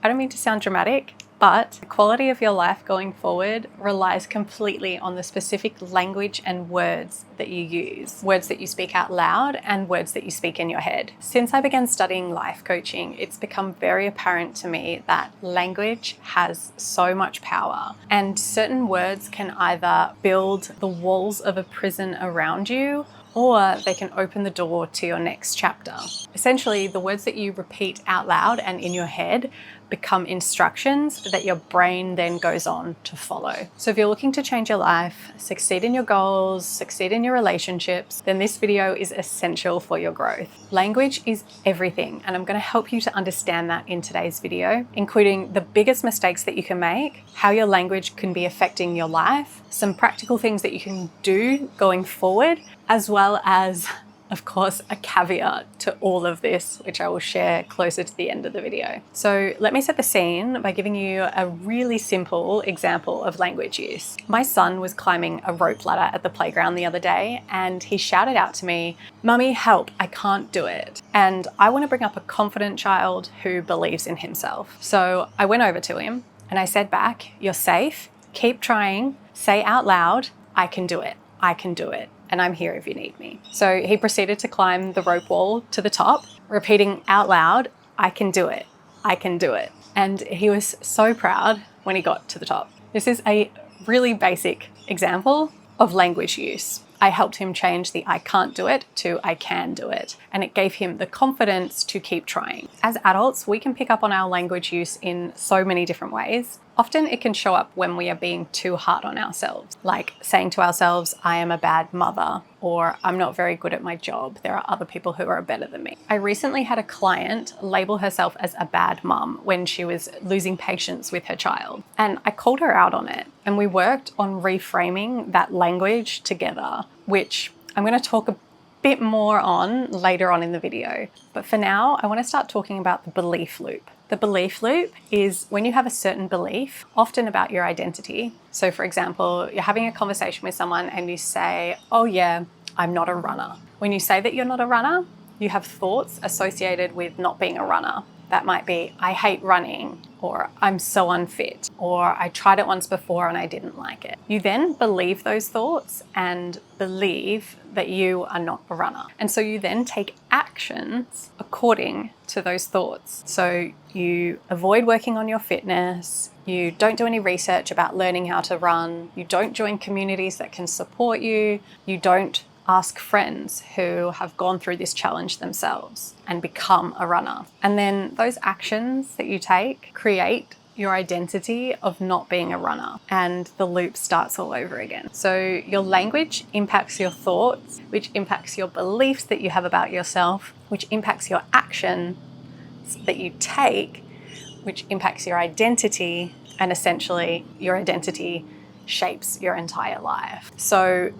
I don't mean to sound dramatic, but the quality of your life going forward relies completely on the specific language and words that you use, words that you speak out loud and words that you speak in your head. Since I began studying life coaching, it's become very apparent to me that language has so much power, and certain words can either build the walls of a prison around you, or they can open the door to your next chapter. Essentially, the words that you repeat out loud and in your head become instructions that your brain then goes on to follow. So if you're looking to change your life, succeed in your goals, succeed in your relationships, then this video is essential for your growth. Language is everything, and I'm going to help you to understand that in today's video, including the biggest mistakes that you can make, how your language can be affecting your life, some practical things that you can do going forward, as well as, of course, a caveat to all of this, which I will share closer to the end of the video. So let me set the scene by giving you a really simple example of language use. My son was climbing a rope ladder at the playground the other day, and he shouted out to me, "Mummy, help, I can't do it." And I want to bring up a confident child who believes in himself. So I went over to him and I said back, "You're safe, keep trying, say out loud, I can do it, I can do it, and I'm here if you need me." So he proceeded to climb the rope wall to the top, repeating out loud, "I can do it, I can do it." And he was so proud when he got to the top. This is a really basic example of language use. I helped him change the "I can't do it" to "I can do it," and it gave him the confidence to keep trying. As adults, we can pick up on our language use in so many different ways. Often it can show up when we are being too hard on ourselves, like saying to ourselves, "I am a bad mother," or "I'm not very good at my job. There are other people who are better than me." I recently had a client label herself as a bad mum when she was losing patience with her child, and I called her out on it, and we worked on reframing that language together, which I'm going to talk a bit more on later on in the video. But for now, I want to start talking about the belief loop. The belief loop is when you have a certain belief, often about your identity. So for example, you're having a conversation with someone and you say, "Oh yeah, I'm not a runner." When you say that you're not a runner, you have thoughts associated with not being a runner. That might be, "I hate running," or "I'm so unfit," or "I tried it once before and I didn't like it." You then believe those thoughts and believe that you are not a runner. And so you then take actions according to those thoughts. So you avoid working on your fitness, you don't do any research about learning how to run, you don't join communities that can support you, you don't ask friends who have gone through this challenge themselves and become a runner. And then those actions that you take create your identity of not being a runner, and the loop starts all over again. So your language impacts your thoughts, which impacts your beliefs that you have about yourself, which impacts your action that you take, which impacts your identity, and essentially your identity shapes your entire life. So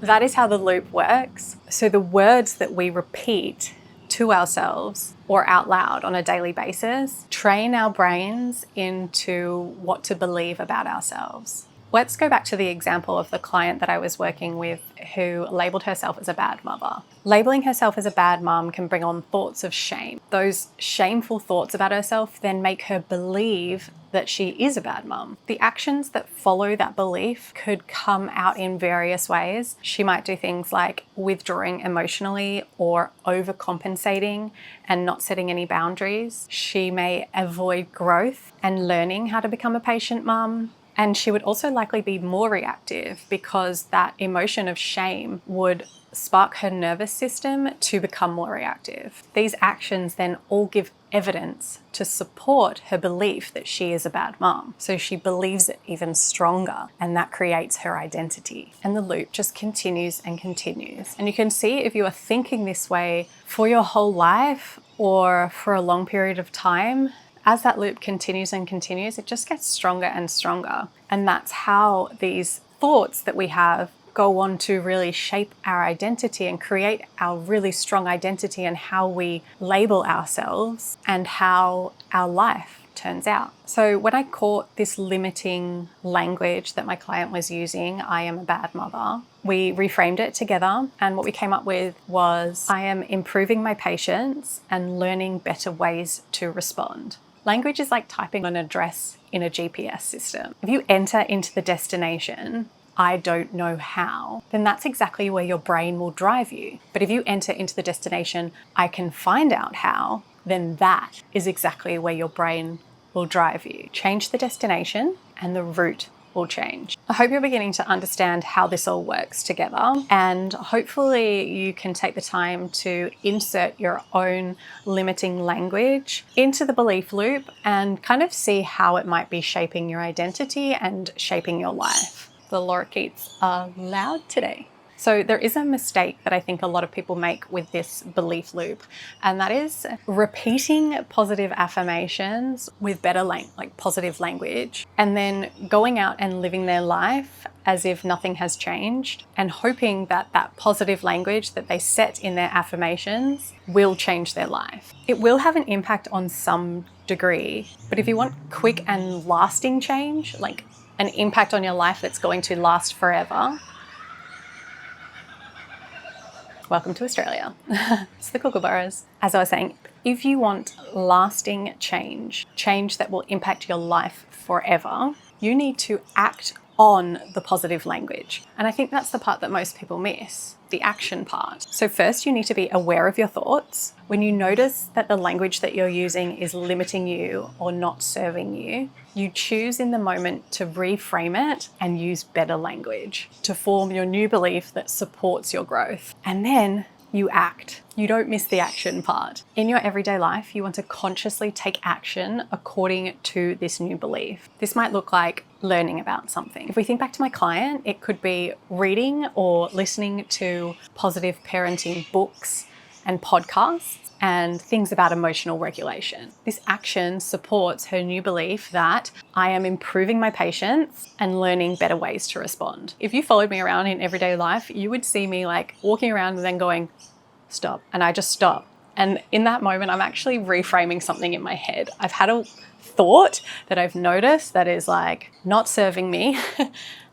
that is how the loop works. So the words that we repeat to ourselves or out loud on a daily basis train our brains into what to believe about ourselves. Let's go back to the example of the client that I was working with who labeled herself as a bad mother. Labeling herself as a bad mum can bring on thoughts of shame. Those shameful thoughts about herself then make her believe that she is a bad mum. The actions that follow that belief could come out in various ways. She might do things like withdrawing emotionally or overcompensating and not setting any boundaries. She may avoid growth and learning how to become a patient mum. And she would also likely be more reactive because that emotion of shame would spark her nervous system to become more reactive. These actions then all give evidence to support her belief that she is a bad mom. So she believes it even stronger, and that creates her identity. And the loop just continues and continues. And you can see if you are thinking this way for your whole life or for a long period of time, as that loop continues and continues, it just gets stronger and stronger. And that's how these thoughts that we have go on to really shape our identity and create our really strong identity and how we label ourselves and how our life turns out. So when I caught this limiting language that my client was using, "I am a bad mother," we reframed it together, and what we came up with was, "I am improving my patience and learning better ways to respond." Language is like typing an address in a GPS system. If you enter into the destination, I don't know how, then that's exactly where your brain will drive you. But if you enter into the destination, I can find out how, then that is exactly where your brain will drive you. Change the destination and the route will change. I hope you're beginning to understand how this all works together, and hopefully you can take the time to insert your own limiting language into the belief loop and kind of see how it might be shaping your identity and shaping your life. The lorikeets are loud today. So there is a mistake that I think a lot of people make with this belief loop, and that is repeating positive affirmations with better positive language, and then going out and living their life as if nothing has changed and hoping that that positive language that they set in their affirmations will change their life. It will have an impact on some degree, but if you want quick and lasting change, like an impact on your life that's going to last forever, welcome to Australia. It's the Kookaburras. As I was saying, if you want lasting change that will impact your life forever, you need to act on the positive language. And I think that's the part that most people miss, the action part. So first, you need to be aware of your thoughts. When you notice that the language that you're using is limiting you or not serving you, you choose in the moment to reframe it and use better language to form your new belief that supports your growth. And then you act. You don't miss the action part. In your everyday life, you want to consciously take action according to this new belief. This might look like learning about something. If we think back to my client, it could be reading or listening to positive parenting books and podcasts and things about emotional regulation. This action supports her new belief that I am improving my patience and learning better ways to respond. If you followed me around in everyday life, you would see me like walking around and then going, stop. And I just stop. And in that moment, I'm actually reframing something in my head. I've had a thought that I've noticed that is like not serving me.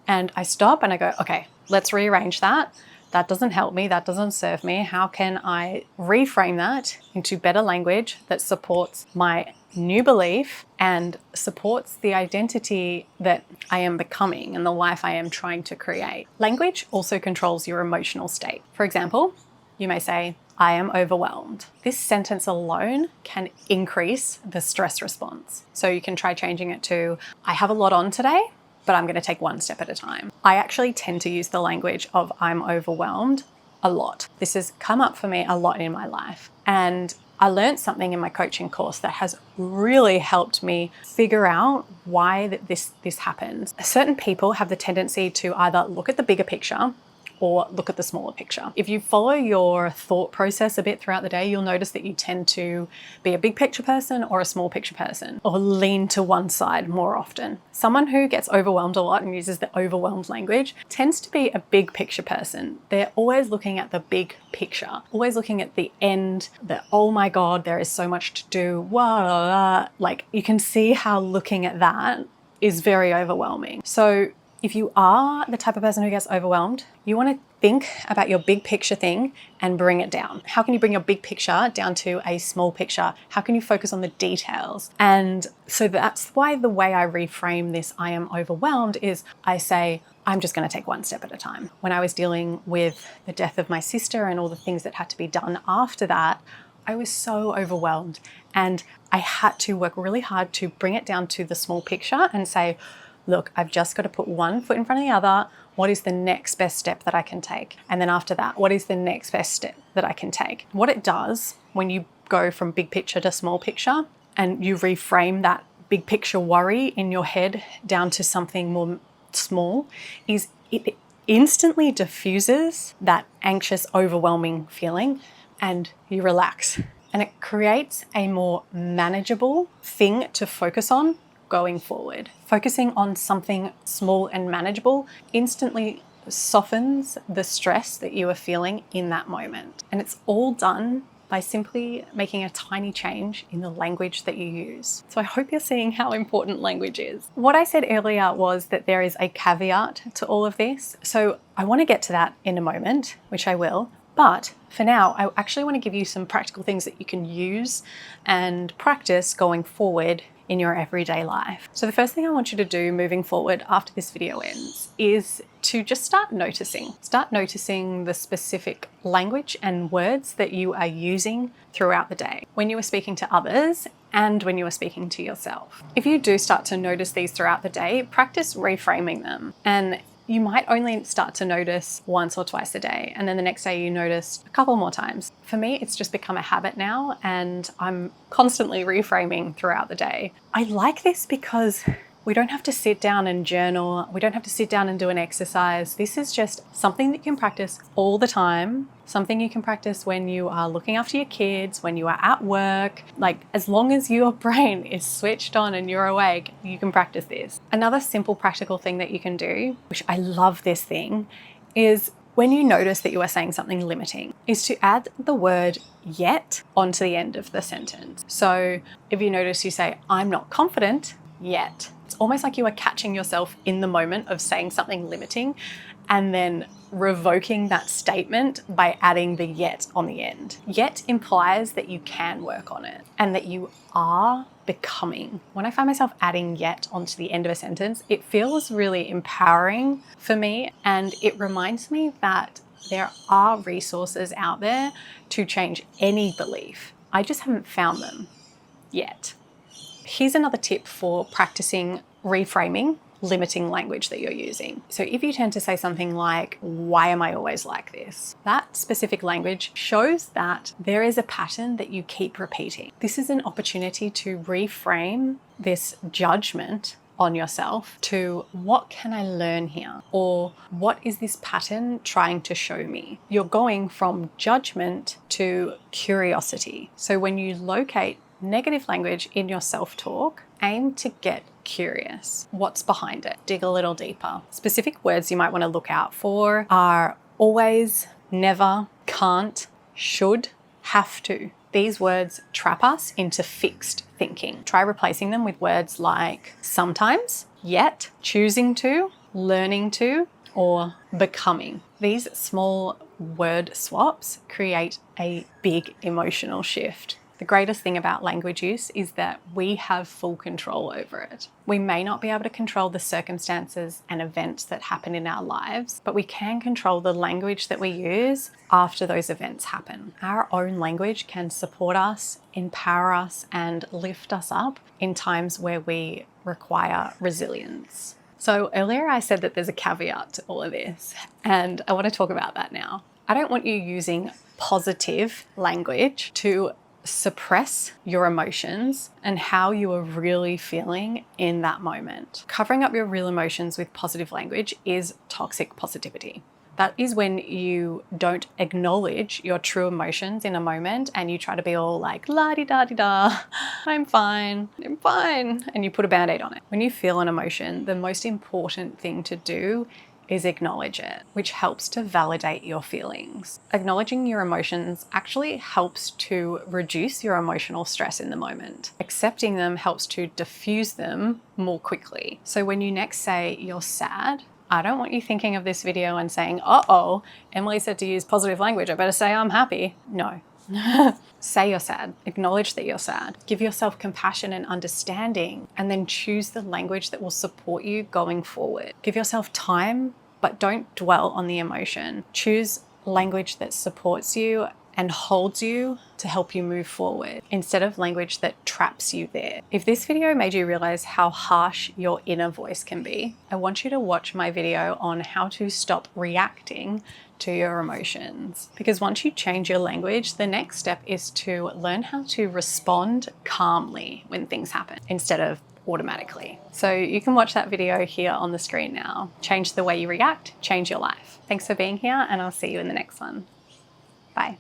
And I stop and I go, okay, let's rearrange that. That doesn't help me, that doesn't serve me. How can I reframe that into better language that supports my new belief and supports the identity that I am becoming and the life I am trying to create? Language also controls your emotional state. For example, you may say, I am overwhelmed. This sentence alone can increase the stress response. So you can try changing it to, I have a lot on today, but I'm going to take one step at a time. I actually tend to use the language of I'm overwhelmed a lot. This has come up for me a lot in my life. And I learned something in my coaching course that has really helped me figure out why this happens. Certain people have the tendency to either look at the bigger picture or look at the smaller picture. If you follow your thought process a bit throughout the day, you'll notice that you tend to be a big picture person or a small picture person, or lean to one side more often. Someone who gets overwhelmed a lot and uses the overwhelmed language tends to be a big picture person. They're always looking at the big picture, always looking at the end, oh my God, there is so much to do. Wow. Like you can see how looking at that is very overwhelming. So if you are the type of person who gets overwhelmed, you want to think about your big picture thing and bring it down. How can you bring your big picture down to a small picture? How can you focus on the details? And so that's why the way I reframe this I am overwhelmed is I say, I'm just going to take one step at a time. When I was dealing with the death of my sister and all the things that had to be done after that, I was so overwhelmed and I had to work really hard to bring it down to the small picture and say, look, I've just got to put one foot in front of the other. What is the next best step that I can take? And then after that, what is the next best step that I can take? What it does when you go from big picture to small picture and you reframe that big picture worry in your head down to something more small is it instantly diffuses that anxious, overwhelming feeling and you relax. And it creates a more manageable thing to focus on going forward. Focusing on something small and manageable instantly softens the stress that you are feeling in that moment. And it's all done by simply making a tiny change in the language that you use. So I hope you're seeing how important language is. What I said earlier was that there is a caveat to all of this. So I want to get to that in a moment, which I will. But for now, I actually want to give you some practical things that you can use and practice going forward in your everyday life. So the first thing I want you to do moving forward after this video ends is to just start noticing. Start noticing the specific language and words that you are using throughout the day when you are speaking to others and when you are speaking to yourself. If you do start to notice these throughout the day, practice reframing them. And you might only start to notice once or twice a day, and then the next day you notice a couple more times. For me, it's just become a habit now, and I'm constantly reframing throughout the day. I like this because we don't have to sit down and journal. We don't have to sit down and do an exercise. This is just something that you can practice all the time, something you can practice when you are looking after your kids, when you are at work. Like, as long as your brain is switched on and you're awake, you can practice this. Another simple practical thing that you can do, which I love this thing, is when you notice that you are saying something limiting, is to add the word yet onto the end of the sentence. So if you notice you say, I'm not confident yet, it's almost like you are catching yourself in the moment of saying something limiting and then revoking that statement by adding the yet on the end. Yet implies that you can work on it and that you are becoming. When I find myself adding yet onto the end of a sentence, it feels really empowering for me, and it reminds me that there are resources out there to change any belief. I just haven't found them yet. Here's another tip for practicing reframing limiting language that you're using. So if you tend to say something like, why am I always like this? That specific language shows that there is a pattern that you keep repeating. This is an opportunity to reframe this judgment on yourself to, what can I learn here? Or what is this pattern trying to show me? You're going from judgment to curiosity. So when you locate negative language in your self-talk, aim to get curious. What's behind it? Dig a little deeper. Specific words you might want to look out for are always, never, can't, should, have to. These words trap us into fixed thinking. Try replacing them with words like sometimes, yet, choosing to, learning to, or becoming. These small word swaps create a big emotional shift. The greatest thing about language use is that we have full control over it. We may not be able to control the circumstances and events that happen in our lives, but we can control the language that we use after those events happen. Our own language can support us, empower us, and lift us up in times where we require resilience. So earlier I said that there's a caveat to all of this, and I want to talk about that now. I don't want you using positive language to suppress your emotions and how you are really feeling in that moment. Covering up your real emotions with positive language is toxic positivity. That is when you don't acknowledge your true emotions in a moment and you try to be all like, la-di-da-di-da, I'm fine, and you put a band-aid on it. When you feel an emotion, the most important thing to do is acknowledge it, which helps to validate your feelings. Acknowledging your emotions actually helps to reduce your emotional stress in the moment. Accepting them helps to diffuse them more quickly. So when you next say you're sad, I don't want you thinking of this video and saying, uh-oh, Emily said to use positive language, I better say I'm happy. No. Say you're sad. Acknowledge that you're sad. Give yourself compassion and understanding, and then choose the language that will support you going forward. Give yourself time, but don't dwell on the emotion. Choose language that supports you and holds you to help you move forward, instead of language that traps you there. If this video made you realize how harsh your inner voice can be, I want you to watch my video on how to stop reacting to your emotions. Because once you change your language, the next step is to learn how to respond calmly when things happen instead of automatically. So you can watch that video here on the screen now. Change the way you react, change your life. Thanks for being here, and I'll see you in the next one. Bye.